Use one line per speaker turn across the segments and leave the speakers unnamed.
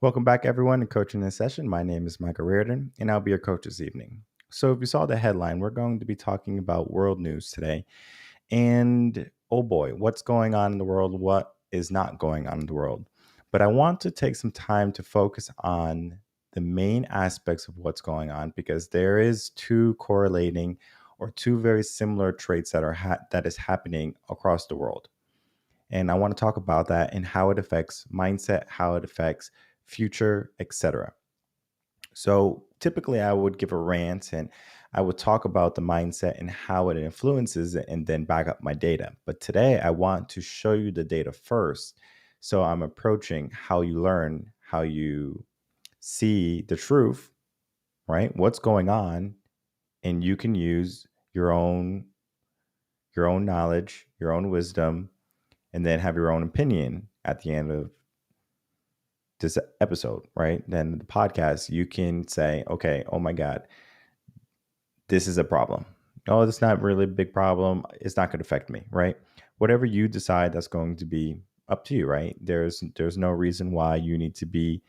Welcome back, everyone, to Coaching in Session. My name is Michael Reardon, and I'll be your coach this evening. So, if you saw the headline, we're going to be talking about world news today. And oh boy, what's going on in the world? What is not going on in the world? But I want to take some time to focus on the main aspects of what's going on because there is two correlating or two very similar traits that is happening across the world. And I want to talk about that and how it affects mindset, how it affects future, etc. So typically I would give a rant and I would talk about the mindset and how it influences it and then back up my data. But today I want to show you the data first. So I'm approaching how you learn, how you see the truth, right? What's going on, and you can use your own knowledge, your own wisdom, and then have your own opinion at the end of this episode, right? Then the podcast, you can say, okay, oh my God, this is a problem. Oh, that's not really a big problem. It's not going to affect me, right? Whatever you decide, that's going to be up to you, right? There's no reason why you need to be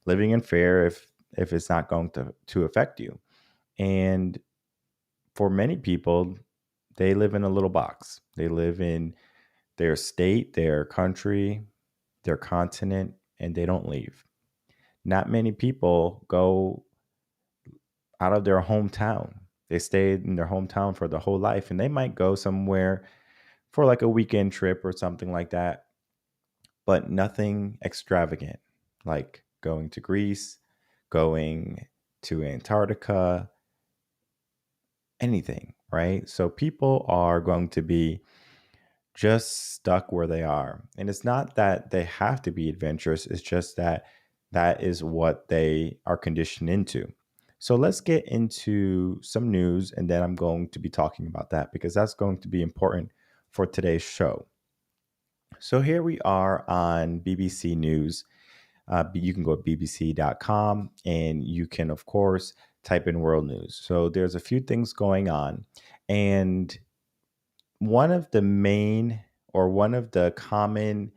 living in fear if it's not going to affect you. And for many people, they live in a little box. They live in their state, their country, their continent, and they don't leave. Not many people go out of their hometown. They stayed in their hometown for the whole life, and they might go somewhere for like a weekend trip or something like that, but nothing extravagant like going to Greece, going to Antarctica, anything, right? So people are going to be just stuck where they are. And it's not that they have to be adventurous, it's just that that is what they are conditioned into. So let's get into some news, and then I'm going to be talking about that because that's going to be important for today's show. So here we are on BBC News. You can go to bbc.com and you can, of course, type in world news. So there's a few things going on. And one of the main or one of the common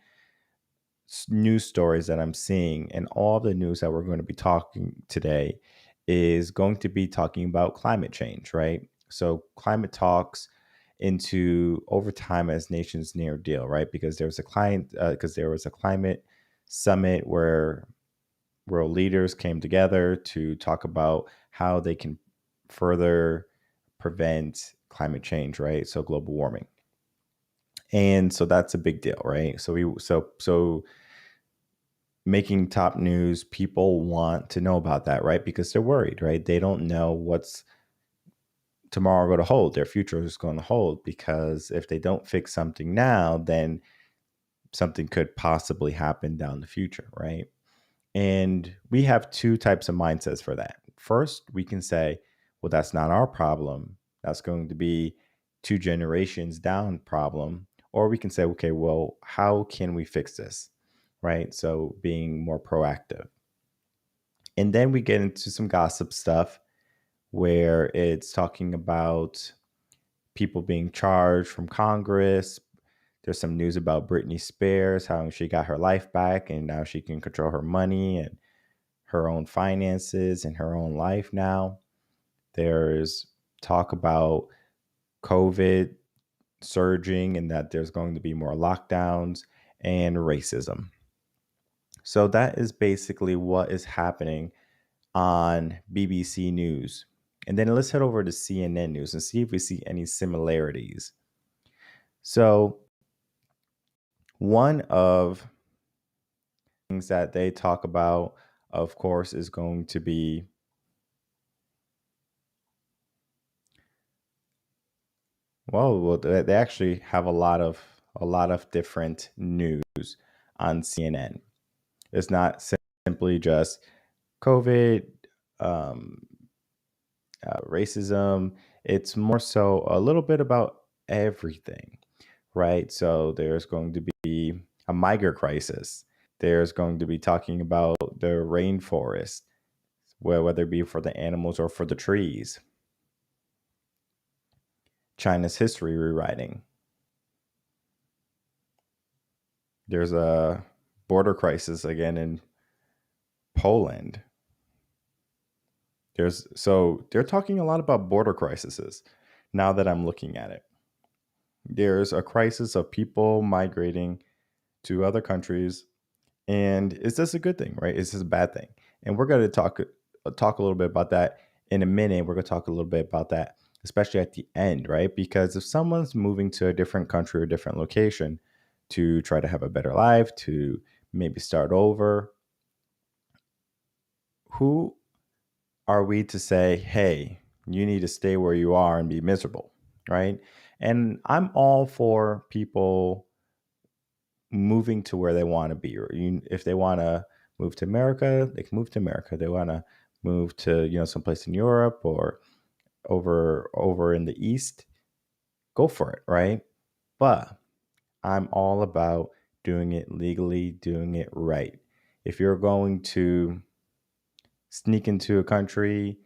news stories that I'm seeing and all the news that we're going to be talking today is going to be talking about climate change, right? So climate talks into over time as nations near deal, right? Because there was a climate summit where world leaders came together to talk about how they can further prevent climate change, right? So global warming. And so that's a big deal, right? So making top news, people want to know about that, right? Because they're worried, right? They don't know what's tomorrow going to hold, their future is going to hold, because if they don't fix something now, then something could possibly happen down the future, right? And we have two types of mindsets for that. First, we can say, well, that's not our problem. That's going to be two generations down problem. Or we can say, okay, well, how can we fix this? Right? So being more proactive. And then we get into some gossip stuff where it's talking about people being charged from Congress. There's some news about Britney Spears, how she got her life back and now she can control her money and her own finances and her own life now. There's talk about COVID surging and that there's going to be more lockdowns and racism. So that is basically what is happening on BBC News. And then let's head over to CNN News and see if we see any similarities. So, one of things that they talk about, of course, is going to be well, they actually have a lot of different news on CNN. It's not simply just COVID, um, racism. It's more so a little bit about everything, right? So there's going to be a migrant crisis. There's going to be talking about the rainforest, whether it be for the animals or for the trees. China's history rewriting. There's a border crisis again in Poland. So they're talking a lot about border crises now that I'm looking at it. There's a crisis of people migrating to other countries. And is this a good thing, right? Is this a bad thing? And we're going to talk a little bit about that in a minute. We're going to talk a little bit about that, especially at the end, right? Because if someone's moving to a different country or different location to try to have a better life, to maybe start over, who are we to say, hey, you need to stay where you are and be miserable, right? And I'm all for people moving to where they want to be, or if they want to move to America, they can move to America. They want to move to someplace in Europe or over in the East, go for it, right? But I'm all about doing it legally, doing it right. If you're going to sneak into a country,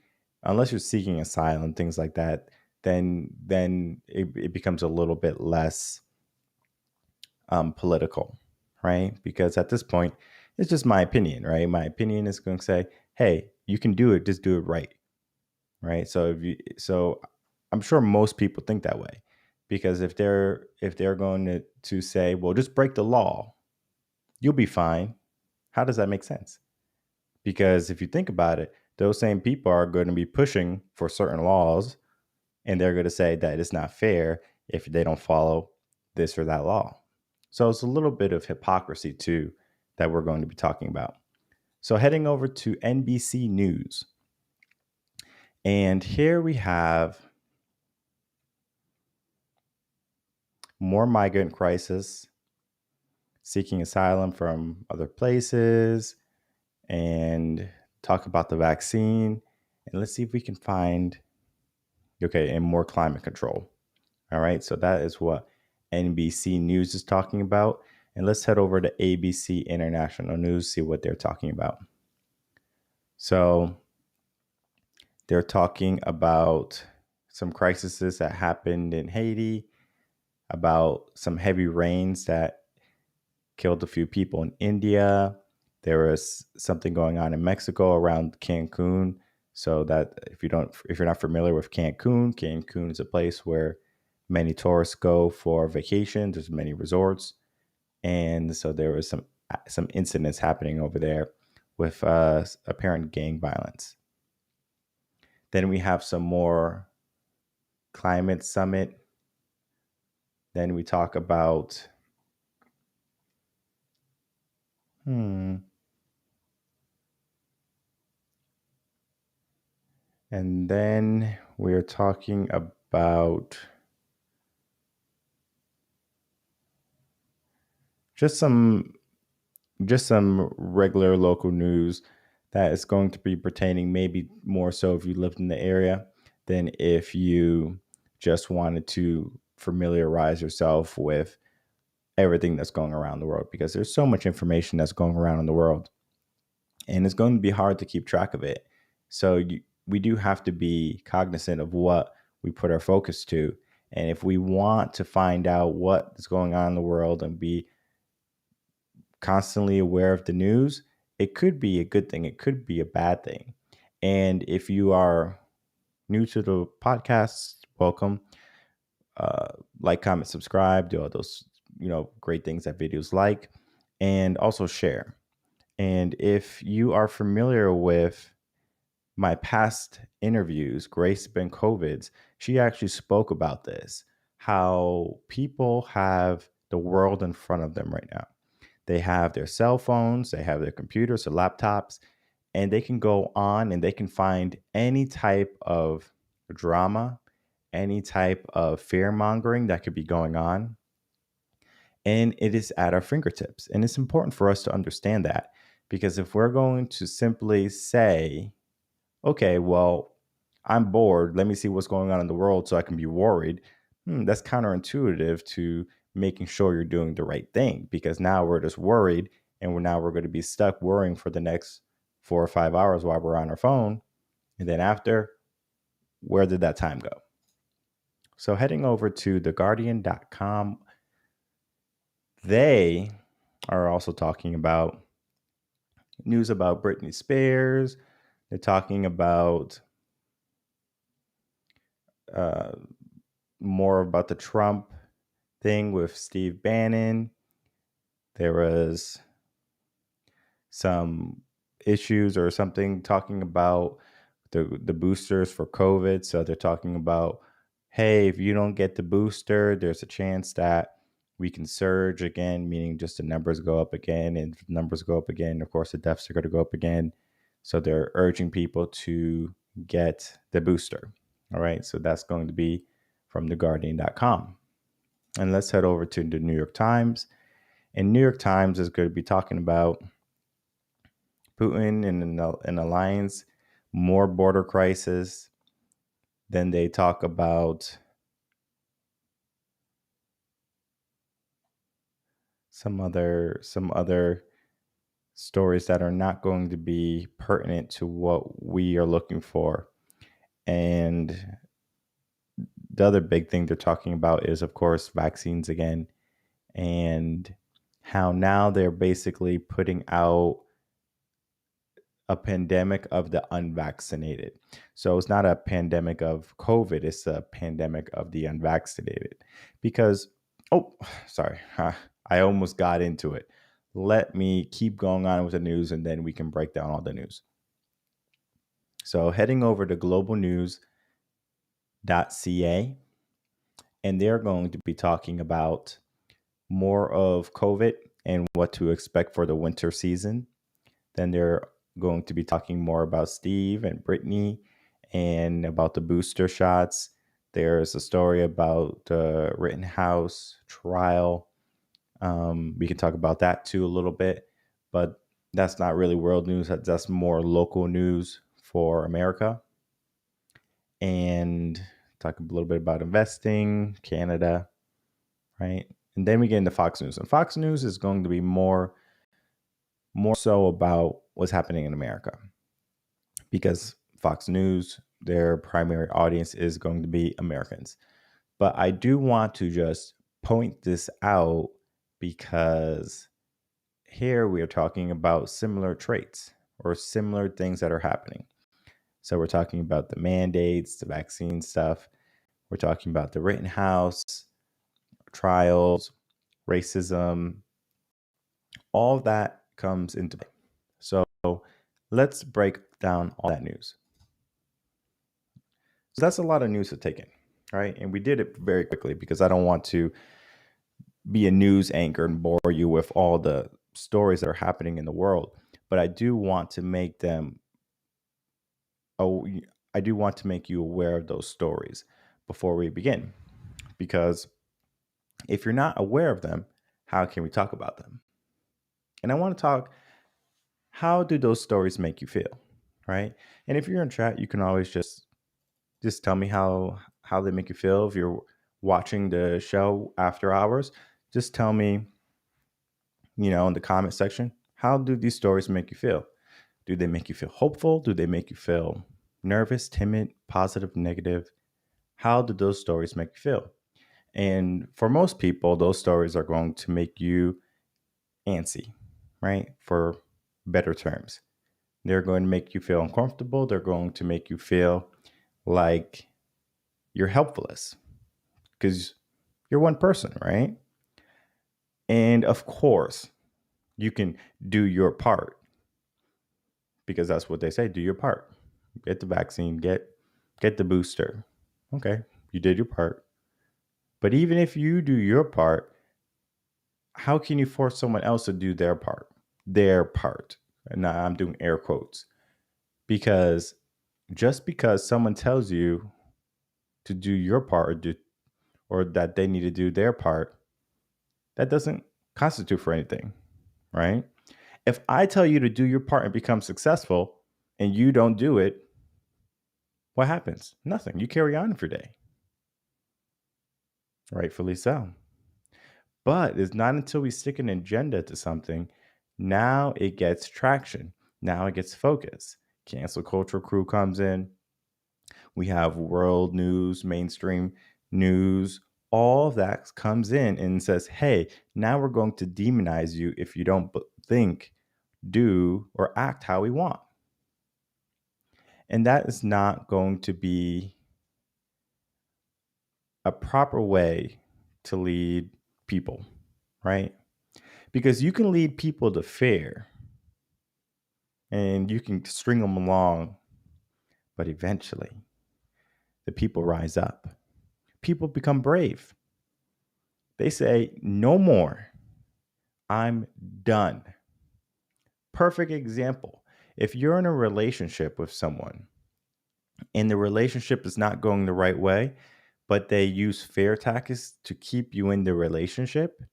unless you're seeking asylum, things like that, then it becomes a little bit less political, right? Because at this point, it's just my opinion, right? My opinion is going to say, hey, you can do it, just do it right, right? So I'm sure most people think that way, because if they're going to say, well, just break the law, you'll be fine. How does that make sense? Because if you think about it, those same people are going to be pushing for certain laws, and they're going to say that it's not fair if they don't follow this or that law. So it's a little bit of hypocrisy too that we're going to be talking about. So heading over to NBC News. And here we have more migrant crisis, seeking asylum from other places, and talk about the vaccine. And let's see if we can find, and more climate control. All right, so that is what NBC News is talking about. And let's head over to ABC International News, see what they're talking about. So they're talking about some crises that happened in Haiti, about some heavy rains that killed a few people in India. There was something going on in Mexico around Cancun. So that if you're not familiar with Cancun is a place where many tourists go for vacation. There's many resorts, and so there was some incidents happening over there with apparent gang violence. Then we have some more climate summit. Then we talk about and then we're talking about just some regular local news that is going to be pertaining maybe more so if you lived in the area than if you just wanted to familiarize yourself with everything that's going around the world, because there's so much information that's going around in the world and it's going to be hard to keep track of it. So we do have to be cognizant of what we put our focus to. And if we want to find out what is going on in the world and be constantly aware of the news, it could be a good thing. It could be a bad thing. And if you are new to the podcast, welcome. Like, comment, subscribe, do all those, great things that videos like, and also share. And if you are familiar with my past interviews, Grace Benkovids, she actually spoke about this, how people have the world in front of them right now. They have their cell phones, they have their computers or laptops, and they can go on and they can find any type of drama, any type of fear mongering that could be going on. And it is at our fingertips. And it's important for us to understand that, because if we're going to simply say, okay, well, I'm bored, let me see what's going on in the world so I can be worried, that's counterintuitive to making sure you're doing the right thing, because now we're just worried and we're going to be stuck worrying for the next 4 or 5 hours while we're on our phone. And then after, where did that time go? So heading over to theguardian.com, they are also talking about news about Britney Spears. They're talking about uh, more about the Trump thing with Steve Bannon. There was some issues or something talking about the boosters for COVID. So they're talking about, hey, if you don't get the booster, there's a chance that we can surge again, meaning just the numbers go up again. And if numbers go up again, of course, the deaths are going to go up again. So they're urging people to get the booster. All right. So that's going to be from theguardian.com. And let's head over to the New York Times. And New York Times is going to be talking about Putin and an alliance, more border crisis. Then they talk about some other stories that are not going to be pertinent to what we are looking for. And the other big thing they're talking about is, of course, vaccines again, and how now they're basically putting out a pandemic of the unvaccinated. So it's not a pandemic of COVID, it's a pandemic of the unvaccinated. Because, oh, sorry, I almost got into it. Let me keep going on with the news and then we can break down all the news. So heading over to globalnews.ca, and they're going to be talking about more of COVID and what to expect for the winter season. Then they're going to be talking more about Steve and Brittany and about the booster shots. There's a story about the Rittenhouse trial. We can talk about that too a little bit, but that's not really world news. That's more local news for America. And talk a little bit about investing, Canada, right? And then we get into Fox News. And Fox News is going to be more so about what's happening in America, because Fox News, their primary audience is going to be Americans. But I do want to just point this out because here we are talking about similar traits or similar things that are happening. So we're talking about the mandates, the vaccine stuff. We're talking about the Rittenhouse trials, racism. All of that comes into play. So let's break down all that news. So that's a lot of news to take in, right? And we did it very quickly because I don't want to be a news anchor and bore you with all the stories that are happening in the world. But I do want to make them, I do want to make you aware of those stories before we begin. Because if you're not aware of them, how can we talk about them? And I want to talk, how do those stories make you feel, right? And if you're in chat, you can always just tell me how they make you feel. If you're watching the show after hours, just tell me, in the comment section, how do these stories make you feel? Do they make you feel hopeful? Do they make you feel nervous, timid, positive, negative? How do those stories make you feel? And for most people, those stories are going to make you antsy, right? For better terms. They're going to make you feel uncomfortable. They're going to make you feel like you're helpless because you're one person, right? And of course, you can do your part because that's what they say, do your part. Get the vaccine, get the booster. Okay, you did your part. But even if you do your part, how can you force someone else to do their part? Their part. And now I'm doing air quotes. Because just because someone tells you to do your part or that they need to do their part, that doesn't constitute for anything, right? If I tell you to do your part and become successful and you don't do it, what happens? Nothing. You carry on with your day. Rightfully so. But it's not until we stick an agenda to something, now it gets traction. Now it gets focus. Cancel culture crew comes in. We have world news, mainstream news, all of that comes in and says, hey, now we're going to demonize you if you don't think do or act how we want. And that is not going to be a proper way to lead people, right? Because you can lead people to fear and you can string them along, but eventually the people rise up. People become brave. They say, no more. I'm done. Perfect example. If you're in a relationship with someone and the relationship is not going the right way, but they use fear tactics to keep you in the relationship,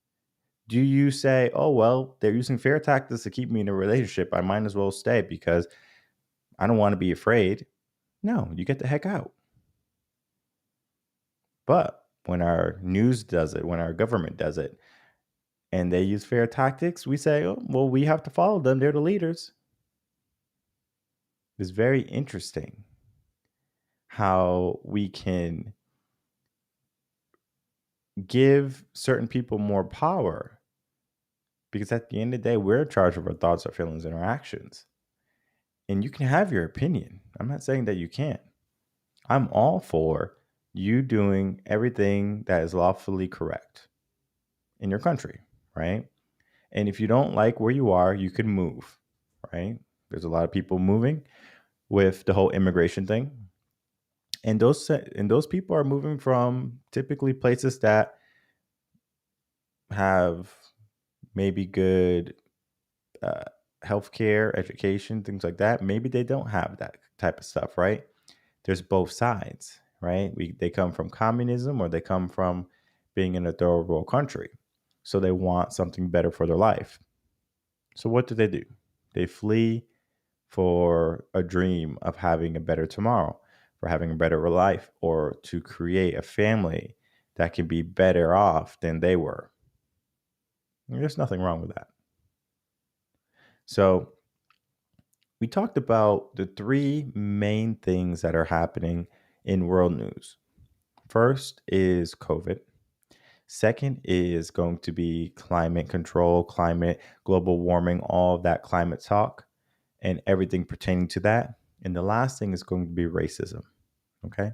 do you say, oh, well, they're using fear tactics to keep me in a relationship, I might as well stay because I don't want to be afraid? No, you get the heck out. But when our news does it, when our government does it, and they use fear tactics, we say, oh, well, we have to follow them. They're the leaders. It's very interesting how we can give certain people more power because at the end of the day, we're in charge of our thoughts, our feelings, and our actions. And you can have your opinion. I'm not saying that you can't. I'm all for you doing everything that is lawfully correct in your country, right? And if you don't like where you are, you can move, right? There's a lot of people moving with the whole immigration thing. And those people are moving from typically places that have maybe good healthcare, education, things like that. Maybe they don't have that type of stuff, right? There's both sides, right? They come from communism or they come from being in a third world country. So they want something better for their life. So what do? They flee for a dream of having a better tomorrow, for having a better life, or to create a family that can be better off than they were. And there's nothing wrong with that. So we talked about the three main things that are happening in world news. First is COVID. Second is going to be climate control, climate, global warming, all of that climate talk and everything pertaining to that. And the last thing is going to be racism. Okay.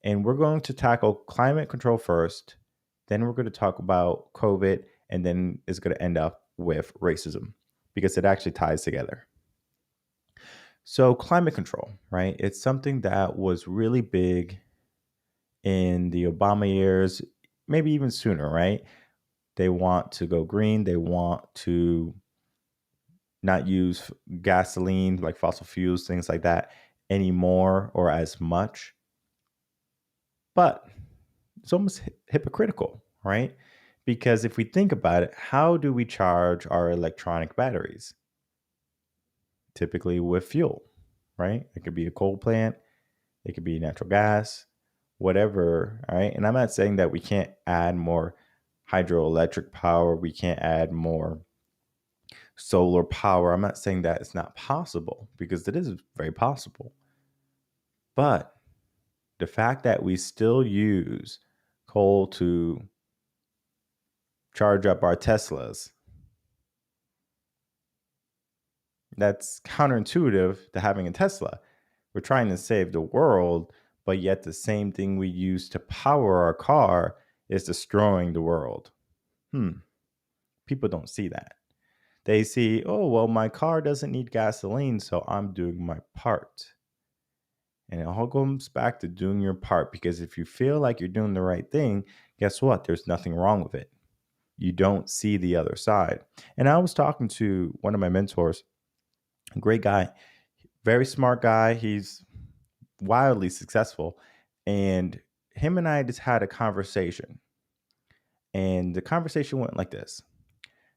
And we're going to tackle climate control first. Then we're going to talk about COVID. And then it's going to end up with racism because it actually ties together. So, climate control, right? It's something that was really big in the Obama years, maybe even sooner, right? They want to go green. They want to not use gasoline, like fossil fuels, things like that anymore or as much. But it's almost hypocritical, right? Because if we think about it, how do we charge our electronic batteries? Typically with fuel, right? It could be a coal plant, it could be natural gas, whatever, all right? And I'm not saying that we can't add more hydroelectric power, we can't add more solar power. I'm not saying that it's not possible because it is very possible. But the fact that we still use coal to charge up our Teslas, that's counterintuitive to having a Tesla. We're trying to save the world, but yet the same thing we use to power our car is destroying the world. People don't see that. They see, oh, well, my car doesn't need gasoline, so I'm doing my part. And it all comes back to doing your part because if you feel like you're doing the right thing, guess what? There's nothing wrong with it. You don't see the other side. And I was talking to one of my mentors, a great guy, very smart guy. He's wildly successful. And him and I just had a conversation. And the conversation went like this.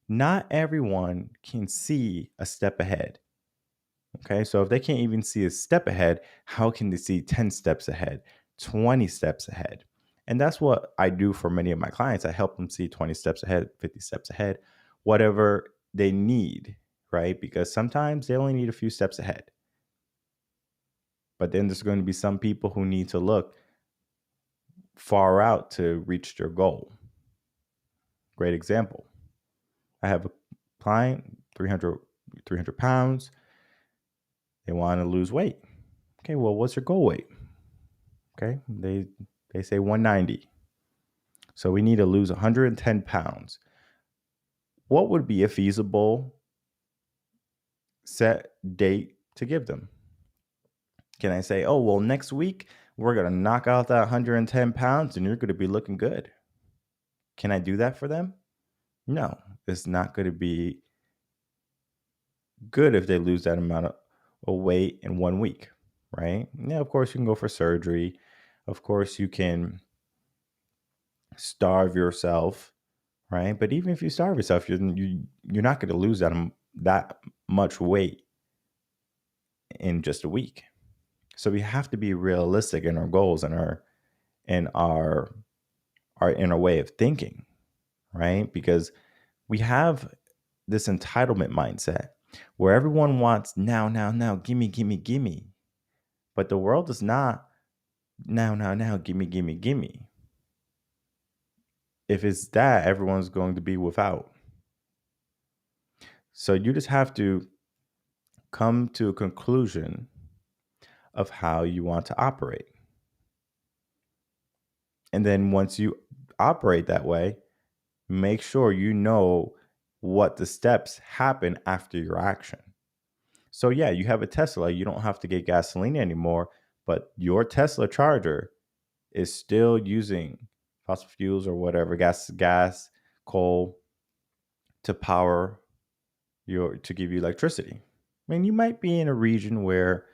Not everyone can see a step ahead. Okay, so if they can't even see a step ahead, how can they see 10 steps ahead, 20 steps ahead? And that's what I do for many of my clients. I help them see 20 steps ahead, 50 steps ahead, whatever they need, right? Because sometimes they only need a few steps ahead. But then there's going to be some people who need to look far out to reach their goal. Great example. I have a client, 300 pounds. They want to lose weight. Okay, well, what's your goal weight? Okay, they say 190. So we need to lose 110 pounds. What would be a feasible set date to give them? Can I say, oh, well, next week we're going to knock out that 110 pounds and you're going to be looking good? Can I do that for them? No, it's not going to be good if they lose that amount of weight in 1 week, right? Yeah, of course, you can go for surgery. Of course, you can starve yourself, right? But even if you starve yourself, you're not going to lose that much weight in just a week. So we have to be realistic in our goals and our way of thinking, right? Because we have this entitlement mindset where everyone wants now, gimme, gimme, gimme. But the world is not now, gimme, gimme, gimme. If it's that, everyone's going to be without. So you just have to come to a conclusion of how you want to operate. And then once you operate that way, make sure you know what the steps happen after your action. So yeah, you have a Tesla, you don't have to get gasoline anymore, but your Tesla charger is still using fossil fuels or whatever, gas, coal to power to give you electricity. I mean, you might be in a region where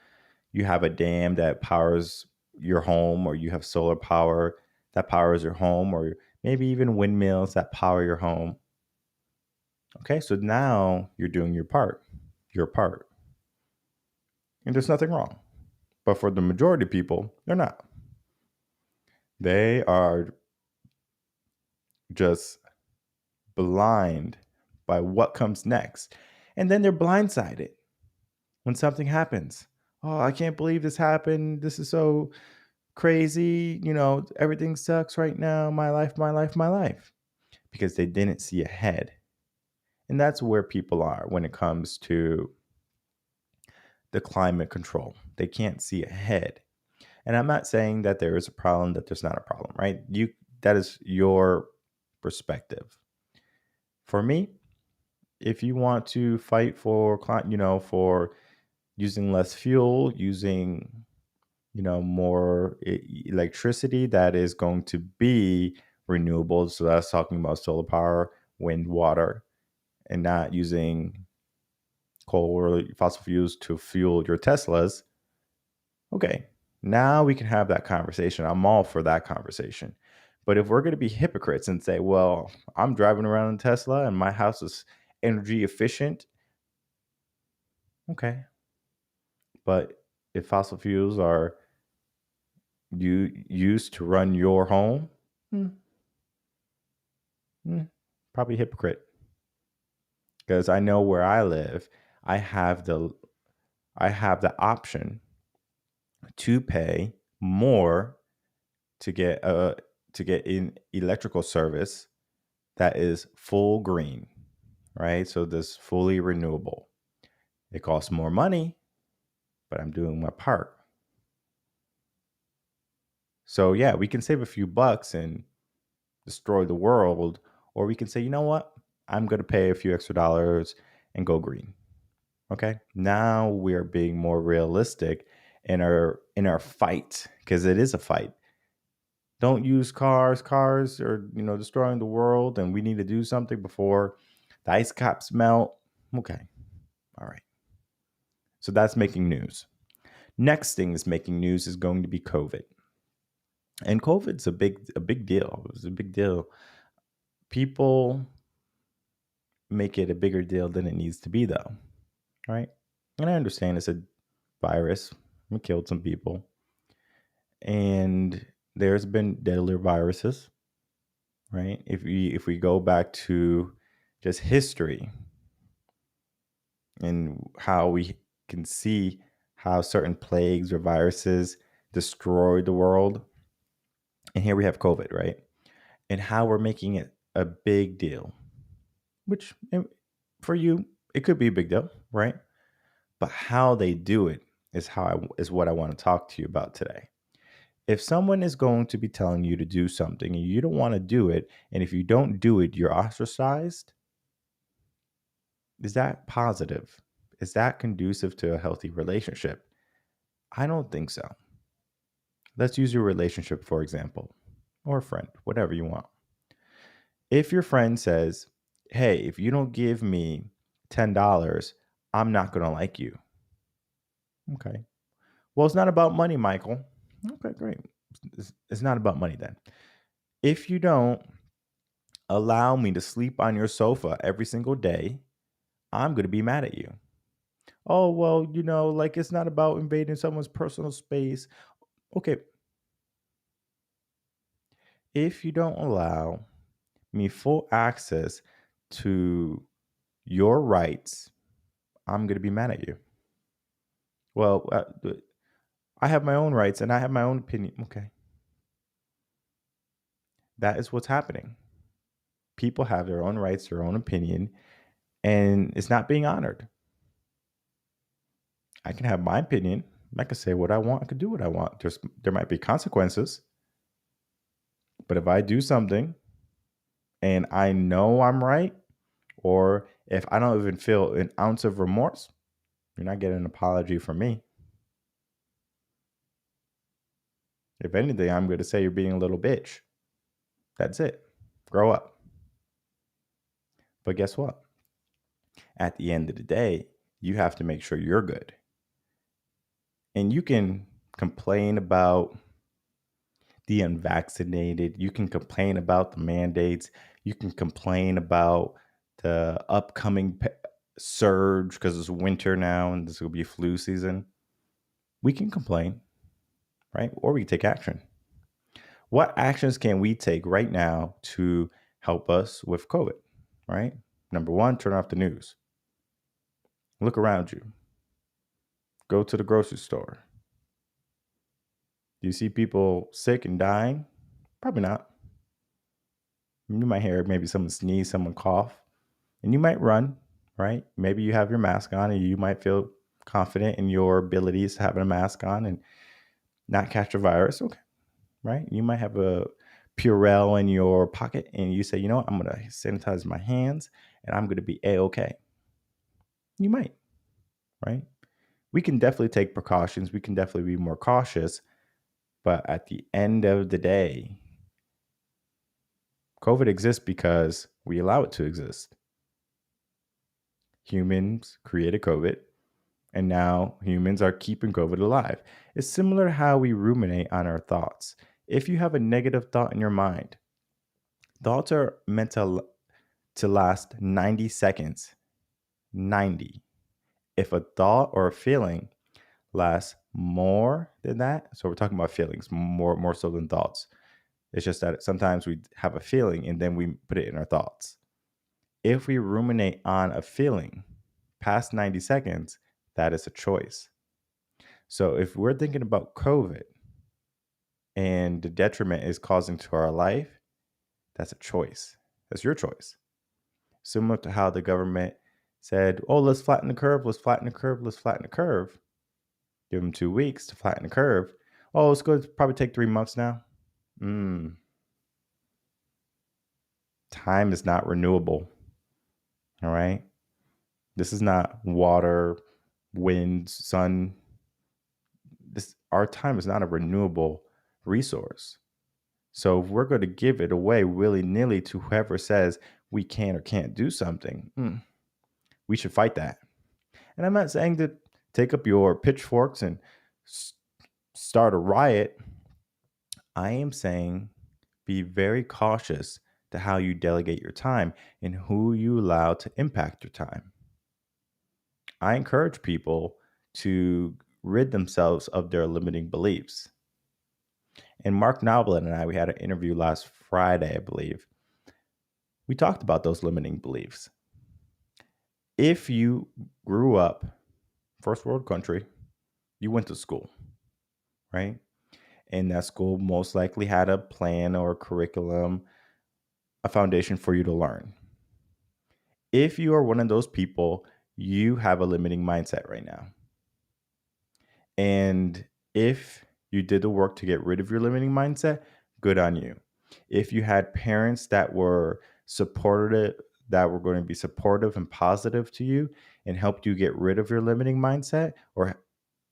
you have a dam that powers your home, or you have solar power that powers your home, or maybe even windmills that power your home. Okay, so now you're doing your part. And there's nothing wrong. But for the majority of people, they're not. They are just blind by what comes next. And then they're blindsided when something happens. Oh, I can't believe this happened. This is so crazy. Everything sucks right now. My life. Because they didn't see ahead. And that's where people are when it comes to the climate control. They can't see ahead. And I'm not saying that there is a problem, that there's not a problem, right? That is your perspective. For me, if you want to fight for using less fuel, using more electricity that is going to be renewable, so that's talking about solar power, wind, water, and not using coal or fossil fuels to fuel your Teslas. Okay, now we can have that conversation. I'm all for that conversation. But if we're going to be hypocrites and say, well, I'm driving around in Tesla and my house is energy efficient. Okay. But if fossil fuels are used to run your home, probably hypocrite. Because I know where I live, I have the option to pay more to get in electrical service that is full green, right? So this fully renewable. It costs more money, but I'm doing my part. So yeah, we can save a few bucks and destroy the world, or we can say, you know what? I'm going to pay a few extra dollars and go green. Okay? Now we're being more realistic in our fight, because it is a fight. Don't use cars. Cars are, destroying the world, and we need to do something before the ice caps melt. Okay. All right. So that's making news. Next thing is making news is going to be COVID. And COVID's a big deal. It was a big deal. People make it a bigger deal than it needs to be, though. Right? And I understand it's a virus. It killed some people. And there's been deadlier viruses, right? If we go back to just history and how we can see how certain plagues or viruses destroyed the world. And here we have COVID, right? And how we're making it a big deal, which for you It could be a big deal, right? But how they do it is what I want to talk to you about today. If someone is going to be telling you to do something and you don't want to do it, and if you don't do it, you're ostracized, is that positive? Is that conducive to a healthy relationship? I don't think so. Let's use your relationship, for example, or a friend, whatever you want. If your friend says, hey, if you don't give me $10, I'm not going to like you. Okay. Well, it's not about money, Michael. Okay, great. It's not about money then. If you don't allow me to sleep on your sofa every single day, I'm going to be mad at you. Oh, well, like it's not about invading someone's personal space. Okay. If you don't allow me full access to your rights, I'm going to be mad at you. Well, I have my own rights and I have my own opinion. Okay. That is what's happening. People have their own rights, their own opinion, and it's not being honored. I can have my opinion. I can say what I want. I can do what I want. There might be consequences. But if I do something and I know I'm right, or if I don't even feel an ounce of remorse, you're not getting an apology from me. If anything, I'm going to say you're being a little bitch. That's it. Grow up. But guess what? At the end of the day, you have to make sure you're good. And you can complain about the unvaccinated. You can complain about the mandates. You can complain about the upcoming surge because it's winter now and this will be flu season. We can complain, right? Or we can take action. What actions can we take right now to help us with COVID, right? Number one, turn off the news. Look around you. Go to the grocery store. Do you see people sick and dying? Probably not. You might hear maybe someone sneeze, someone cough, and you might run, right? Maybe you have your mask on and you might feel confident in your abilities to having a mask on and not catch a virus. Okay, right? You might have a Purell in your pocket and you say, you know what, I'm going to sanitize my hands and I'm going to be A-okay. You might, right? We can definitely take precautions. We can definitely be more cautious. But at the end of the day, COVID exists because we allow it to exist. Humans created COVID, and now humans are keeping COVID alive. It's similar to how we ruminate on our thoughts. If you have a negative thought in your mind, thoughts are meant to last 90 seconds. 90. If a thought or a feeling lasts more than that, so we're talking about feelings more so than thoughts. It's just that sometimes we have a feeling and then we put it in our thoughts. If we ruminate on a feeling past 90 seconds, that is a choice. So if we're thinking about COVID and the detriment is causing to our life, that's a choice. That's your choice. Similar to how the government said, oh, let's flatten the curve, let's flatten the curve, let's flatten the curve. Give them 2 weeks to flatten the curve. Oh, it's going to probably take 3 months now. Time is not renewable. All right. This is not water, wind, sun. Our time is not a renewable resource. So if we're going to give it away willy-nilly to whoever says we can or can't do something, we should fight that. And I'm not saying to take up your pitchforks and start a riot. I am saying be very cautious to how you delegate your time and who you allow to impact your time. I encourage people to rid themselves of their limiting beliefs. And Mark Noblin and I, we had an interview last Friday, I believe. We talked about those limiting beliefs. If you grew up, first world country, you went to school, right? And that school most likely had a plan or a curriculum, a foundation for you to learn. If you are one of those people, you have a limiting mindset right now. And if you did the work to get rid of your limiting mindset, good on you. If you had parents that were supportive, that were going to be supportive and positive to you and helped you get rid of your limiting mindset, or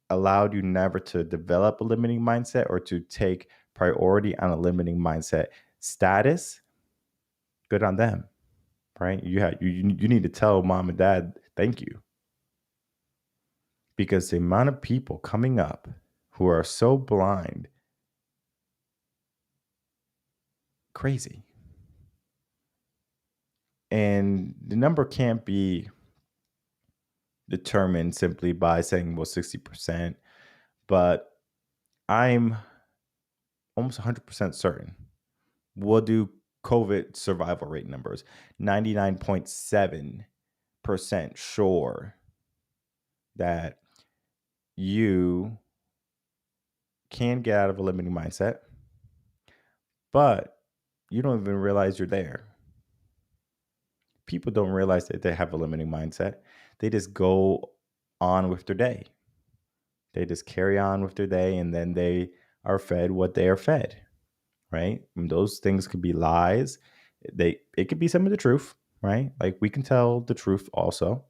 allowed you never to develop a limiting mindset or to take priority on a limiting mindset status, good on them, right? You need to tell mom and dad thank you, because the amount of people coming up who are so blind, crazy. And the number can't be determined simply by saying, well, 60%, but I'm almost 100% certain. We'll do COVID survival rate numbers. 99.7% sure that you can get out of a limiting mindset, but you don't even realize you're there. People don't realize that they have a limiting mindset. They just go on with their day. They just carry on with their day, and then they are fed what they are fed, right? And those things could be lies. It could be some of the truth, right? Like, we can tell the truth also,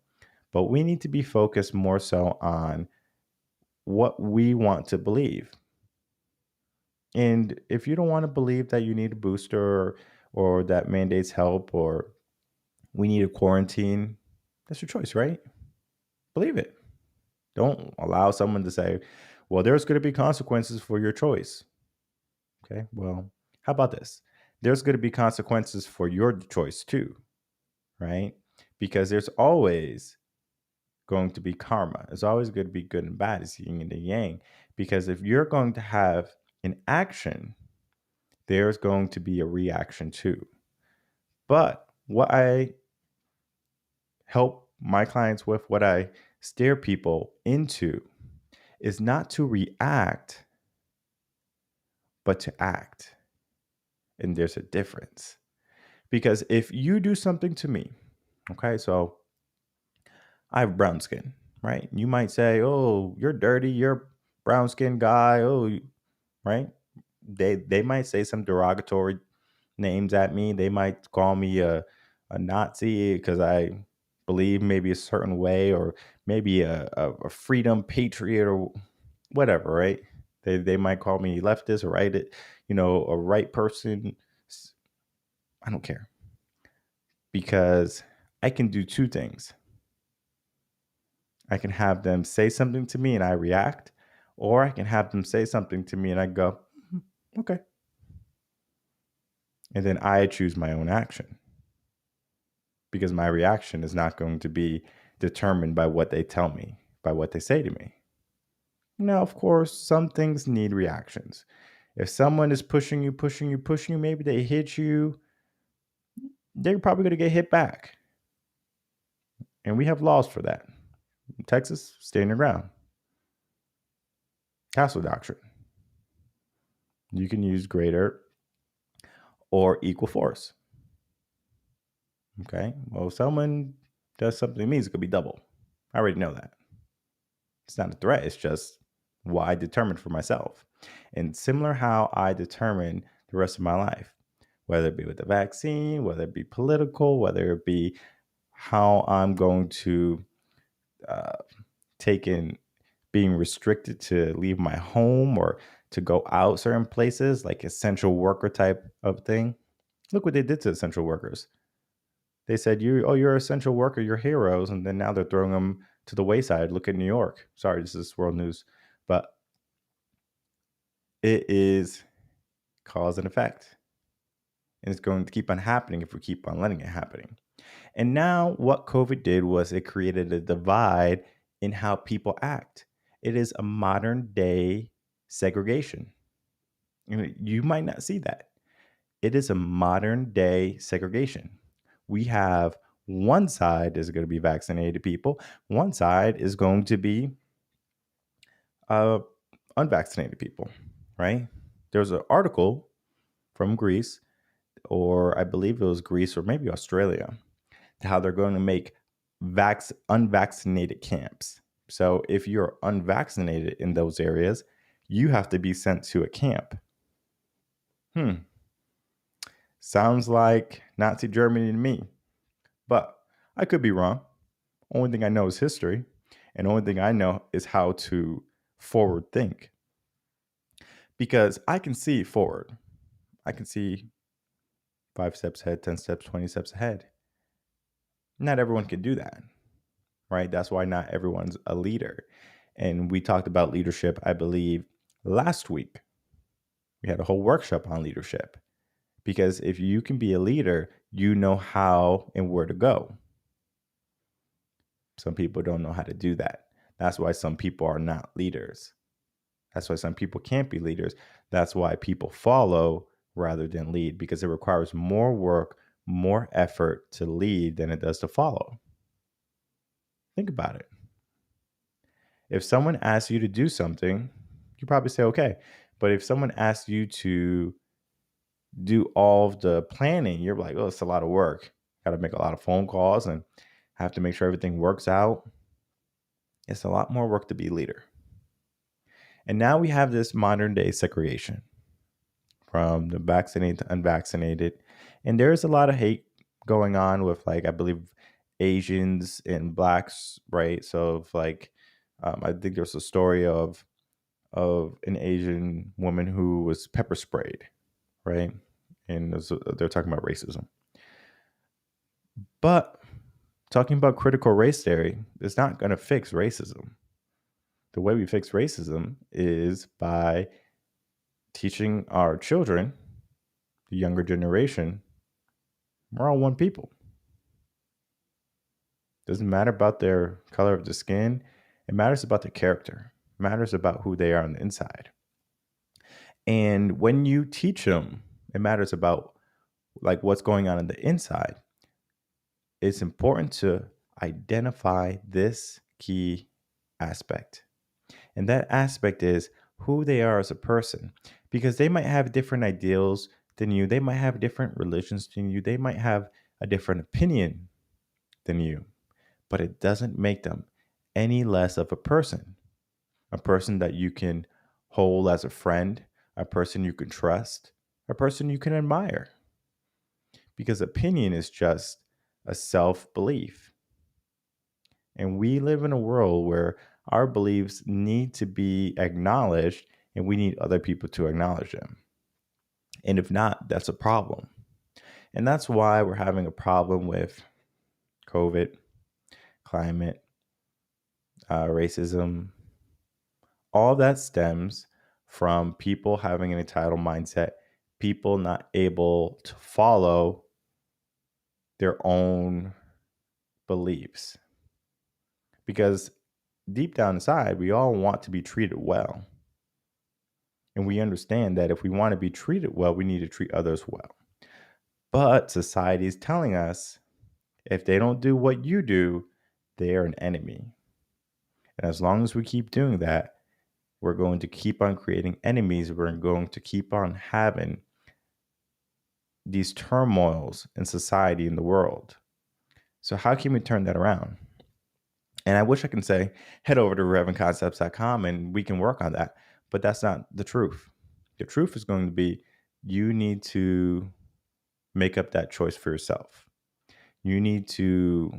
but we need to be focused more so on what we want to believe. And if you don't want to believe that you need a booster, or that mandates help, or we need a quarantine, that's your choice, right? Believe it. Don't allow someone to say, well, there's going to be consequences for your choice. Okay, well, how about this? There's going to be consequences for your choice too, right? Because there's always going to be karma. It's always going to be good and bad. It's yin and the yang. Because if you're going to have an action, there's going to be a reaction too. But what I help my clients with, what I steer people into, is not to react, but to act. And there's a difference. Because if you do something to me, okay, so I have brown skin, right? You might say, oh, you're dirty, you're a brown skin guy, oh, right? They might say some derogatory names at me. They might call me a Nazi because I believe maybe a certain way, or maybe a freedom patriot, or whatever, right? They might call me leftist or right, a right person. I don't care, because I can do two things. I can have them say something to me and I react, or I can have them say something to me and I go, okay. And then I choose my own action, because my reaction is not going to be determined by what they tell me, by what they say to me. Now, of course, some things need reactions. If someone is pushing you, maybe they hit you, they're probably going to get hit back. And we have laws for that. In Texas, stand your ground. Castle doctrine. You can use greater or equal force. Okay. Well, if someone does something to me, it's going to be double. I already know that. It's not a threat. It's just what I determined for myself. And similar how I determine the rest of my life, whether it be with the vaccine, whether it be political, whether it be how I'm going to take in being restricted to leave my home or to go out certain places, like essential worker type of thing. Look what they did to essential workers. They said, you're an essential worker, you're heroes. And then now they're throwing them to the wayside. Look at New York. Sorry, this is world news. But it is cause and effect. And it's going to keep on happening if we keep on letting it happening. And now what COVID did was it created a divide in how people act. It is a modern day segregation. You might not see that. It is a modern day segregation. We have one side is going to be vaccinated people. One side is going to be unvaccinated people, right? There's an article from Greece, or I believe it was Greece or maybe Australia, how they're going to make unvaccinated camps. So if you're unvaccinated in those areas, you have to be sent to a camp. Sounds like Nazi Germany to me, but I could be wrong. Only thing I know is history, and only thing I know is how to forward think. Because I can see forward. I can see 5 steps ahead, 10 steps, 20 steps ahead. Not everyone can do that, right? That's why not everyone's a leader. And we talked about leadership, I believe, last week. We had a whole workshop on leadership. Because if you can be a leader, you know how and where to go. Some people don't know how to do that. That's why some people are not leaders. That's why some people can't be leaders. That's why people follow rather than lead, because it requires more work, more effort to lead than it does to follow. Think about it. If someone asks you to do something, you probably say, okay. But if someone asks you to do all of the planning, you're like, oh, it's a lot of work. Got to make a lot of phone calls and have to make sure everything works out. It's a lot more work to be a leader. And now we have this modern day segregation from the vaccinated to unvaccinated. And there's a lot of hate going on with, like, I believe Asians and blacks, right? So if, like, I think there's a story of an Asian woman who was pepper sprayed, right? And they're talking about racism. But talking about critical race theory is not going to fix racism. The way we fix racism is by teaching our children, the younger generation, we're all one people. Doesn't matter about their color of the skin. It matters about their character. It matters about who they are on the inside. And when you teach them, it matters about, like, what's going on the inside. It's important to identify this key aspect. And that aspect is who they are as a person, because they might have different ideals than you. They might have different religions than you. They might have a different opinion than you, but it doesn't make them any less of a person that you can hold as a friend, a person you can trust, a person you can admire. Because opinion is just a self-belief. And we live in a world where our beliefs need to be acknowledged, and we need other people to acknowledge them. And if not, that's a problem. And that's why we're having a problem with COVID, climate, racism. All that stems from people having an entitled mindset, people not able to follow their own beliefs. Because deep down inside, we all want to be treated well. And we understand that if we want to be treated well, we need to treat others well. But society is telling us, if they don't do what you do, they are an enemy. And as long as we keep doing that, we're going to keep on creating enemies. We're going to keep on having these turmoils in society, in the world. So how can we turn that around? And I wish I can say, head over to reverendconcepts.com and we can work on that. But that's not the truth. The truth is going to be, you need to make up that choice for yourself. You need to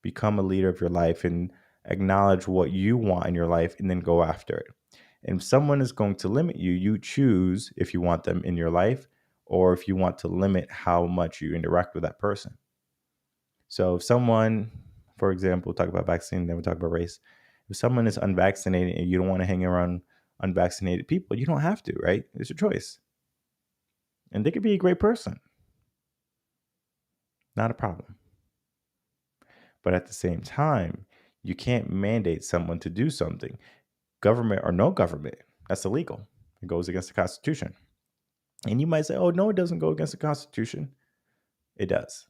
become a leader of your life and acknowledge what you want in your life and then go after it. And if someone is going to limit you, you choose if you want them in your life or if you want to limit how much you interact with that person. So if someone, for example, talk about vaccine, then we talk about race. If someone is unvaccinated and you don't want to hang around unvaccinated people, you don't have to, right? It's your choice. And they could be a great person. Not a problem. But at the same time, you can't mandate someone to do something. Government or no government, that's illegal. It goes against the Constitution. And you might say, oh, no, it doesn't go against the Constitution. It does.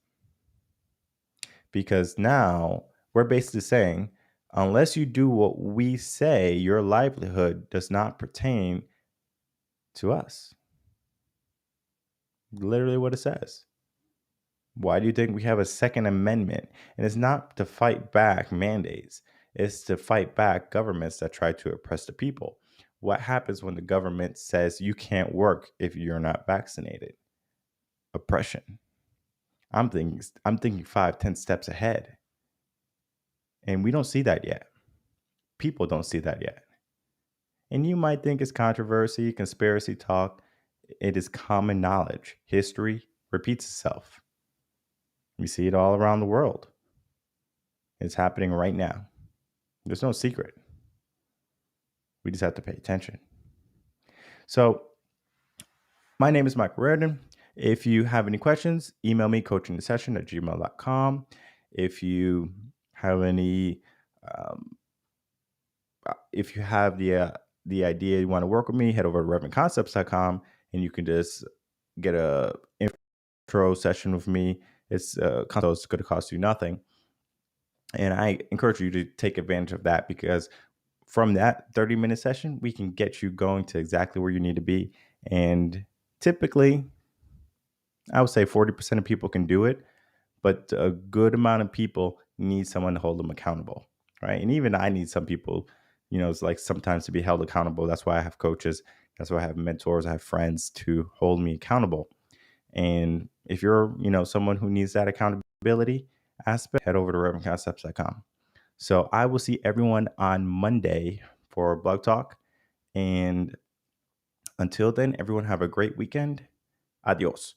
Because now we're basically saying, unless you do what we say, your livelihood does not pertain to us. Literally what it says. Why do you think we have a Second Amendment? And it's not to fight back mandates, it's to fight back governments that try to oppress the people. What happens when the government says you can't work if you're not vaccinated? Oppression. I'm thinking 5, 10 steps ahead. And we don't see that yet. People don't see that yet. And you might think it's controversy, conspiracy talk. It is common knowledge. History repeats itself. We see it all around the world. It's happening right now. There's no secret. We just have to pay attention. So, my name is Mike Reardon. If you have any questions, email me coachinginsession@gmail.com. If you have any, if you have the idea you want to work with me, head over to reverendconcepts.com and you can just get a intro session with me. It's going to cost you nothing. And I encourage you to take advantage of that, because from that 30-minute session, we can get you going to exactly where you need to be. And typically, I would say 40% of people can do it, but a good amount of people need someone to hold them accountable, right? And even I need some people, it's like sometimes to be held accountable. That's why I have coaches. That's why I have mentors. I have friends to hold me accountable. And if you're, someone who needs that accountability aspect, head over to reverendconcepts.com. So I will see everyone on Monday for Blog Talk. And until then, everyone have a great weekend. Adios.